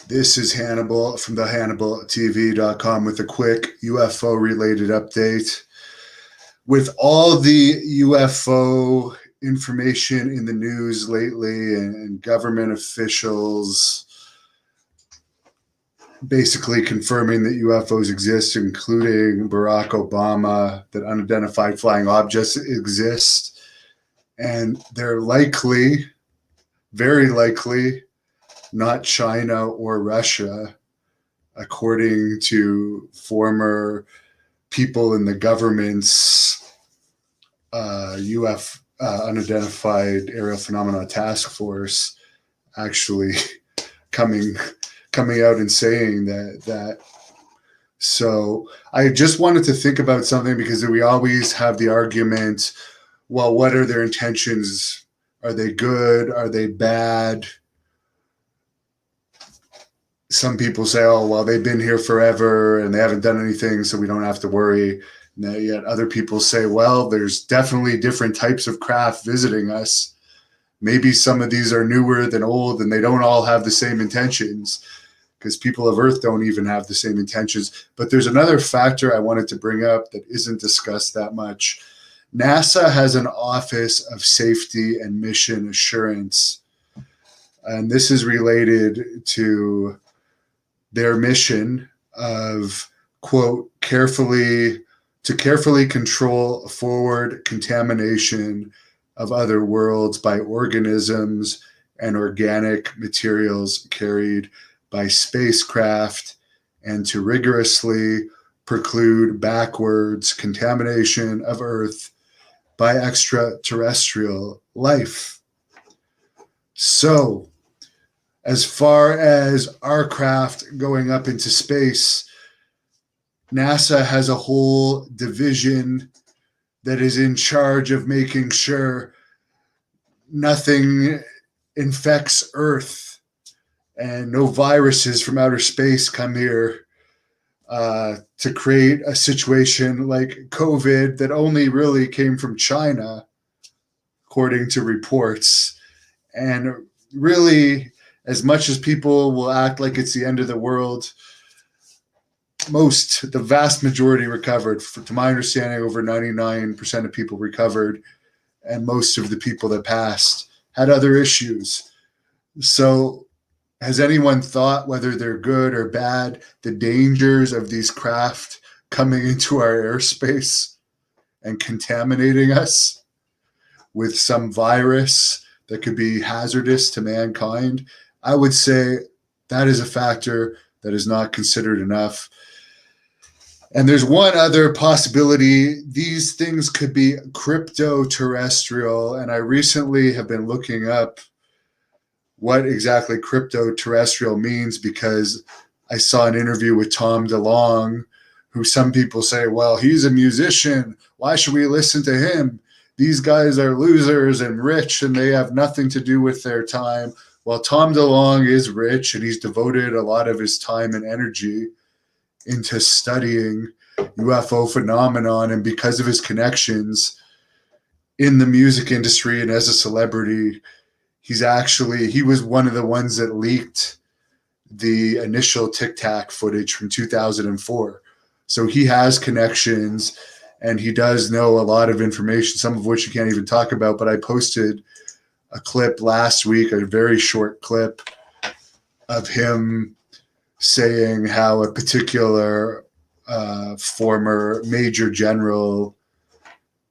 This is Hannibal from the HannibalTV.com with a quick UFO related update. With all the UFO information in the news lately and government officials basically confirming that UFOs exist, including Barack Obama, that unidentified flying objects exist, and they're likely, very likely, not China or Russia, according to former people in the government's unidentified aerial phenomena task force, actually coming out and saying that. So I just wanted to think about something, because we always have the argument, well, what are their intentions? Are they good? Are they bad? Some people say, oh, well, they've been here forever and they haven't done anything, so we don't have to worry. Yet other people say, well, there's definitely different types of craft visiting us. Maybe some of these are newer than old, and they don't all have the same intentions, because people of Earth don't even have the same intentions. But there's another factor I wanted to bring up that isn't discussed that much. NASA has an Office of Safety and Mission Assurance, and this is related to their mission of, quote, carefully control forward contamination of other worlds by organisms and organic materials carried by spacecraft, and to rigorously preclude backwards contamination of Earth by extraterrestrial life. So, as far as our craft going up into space, NASA has a whole division that is in charge of making sure nothing infects Earth and no viruses from outer space come here to create a situation like COVID that only really came from China, according to reports. And really, as much as people will act like it's the end of the world, the vast majority recovered. To my understanding, over 99% of people recovered, and most of the people that passed had other issues. So has anyone thought whether they're good or bad, the dangers of these craft coming into our airspace and contaminating us with some virus that could be hazardous to mankind? I would say that is a factor that is not considered enough. And there's one other possibility. These things could be crypto-terrestrial, and I recently have been looking up what exactly crypto-terrestrial means, because I saw an interview with Tom DeLonge, who some people say, well, he's a musician. Why should we listen to him? These guys are losers and rich, and they have nothing to do with their time. Well, Tom DeLonge is rich, and he's devoted a lot of his time and energy into studying UFO phenomenon. And because of his connections in the music industry and as a celebrity, he was one of the ones that leaked the initial Tic Tac footage from 2004. So he has connections, and he does know a lot of information, some of which you can't even talk about. But I posted a clip last week, a very short clip of him saying how a particular former major general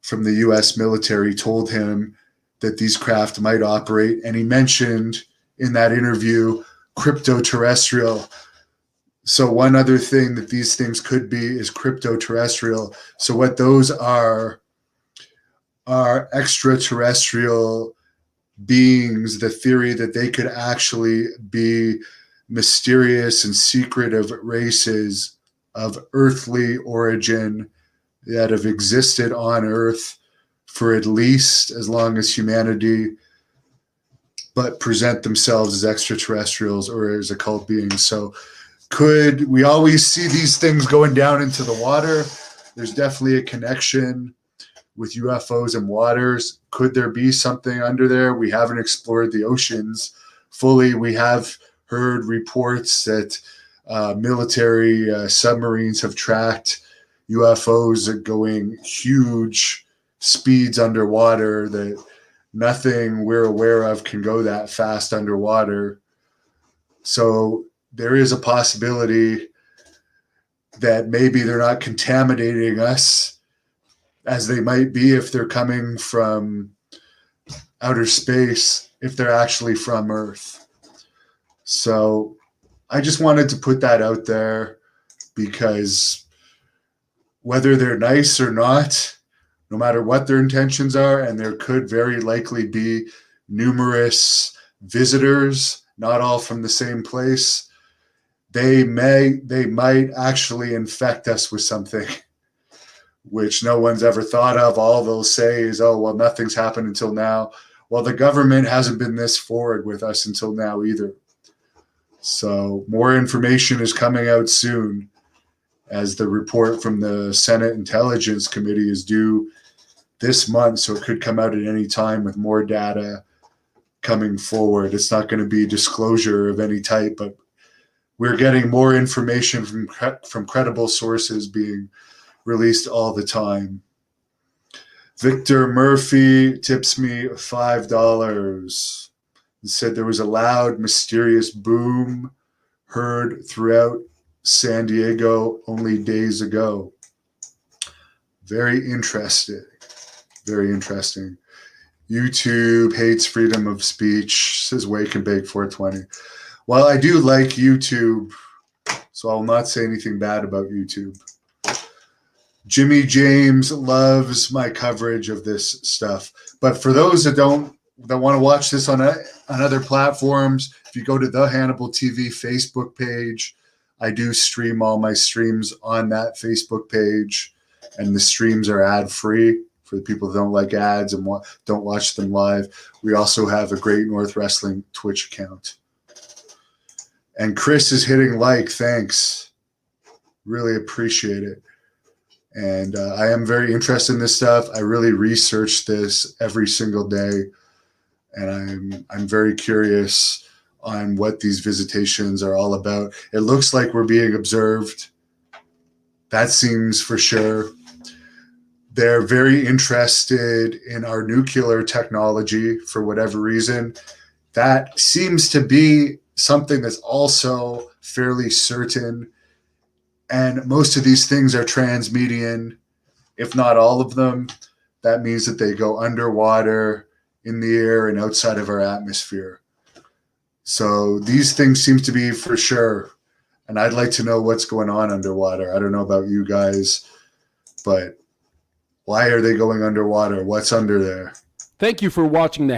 from the U.S. military told him that these craft might operate. And he mentioned in that interview crypto-terrestrial. So one other thing that these things could be is crypto-terrestrial. So what those are extraterrestrial beings, the theory that they could actually be mysterious and secretive races of earthly origin that have existed on Earth for at least as long as humanity, but present themselves as extraterrestrials or as occult beings. So we always see these things going down into the water? There's definitely a connection with UFOs and waters. Could there be something under there? We haven't explored the oceans fully. We have heard reports that military submarines have tracked UFOs at going huge speeds underwater, that nothing we're aware of can go that fast underwater. So there is a possibility that maybe they're not contaminating us as they might be if they're coming from outer space, if they're actually from Earth. So I just wanted to put that out there, because whether they're nice or not, no matter what their intentions are, and there could very likely be numerous visitors, not all from the same place, they might actually infect us with something which no one's ever thought of. All they'll say is, oh, well, nothing's happened until now. Well, the government hasn't been this forward with us until now either. So more information is coming out soon, as the report from the Senate Intelligence Committee is due this month. So it could come out at any time with more data coming forward. It's not going to be disclosure of any type, but we're getting more information from credible sources being released all the time. Victor Murphy tips me $5 and said there was a loud, mysterious boom heard throughout San Diego only days ago. Very interesting. Very interesting. YouTube hates freedom of speech, says Wake and Bake 420. Well, I do like YouTube, so I'll not say anything bad about YouTube. Jimmy James loves my coverage of this stuff. But for those that want to watch this on other platforms, if you go to the Hannibal TV Facebook page, I do stream all my streams on that Facebook page, and the streams are ad-free for the people that don't like ads and don't watch them live. We also have a Great North Wrestling Twitch account. And Chris is hitting like, thanks. Really appreciate it. And I am very interested in this stuff. I really research this every single day, and I'm very curious on what these visitations are all about. It looks like we're being observed. That seems for sure. They're very interested in our nuclear technology for whatever reason. That seems to be something that's also fairly certain. And most of these things are transmedian, if not all of them. That means that they go underwater, in the air, and outside of our atmosphere. So these things seem to be for sure. And I'd like to know what's going on underwater. I don't know about you guys, but why are they going underwater? What's under there? Thank you for watching the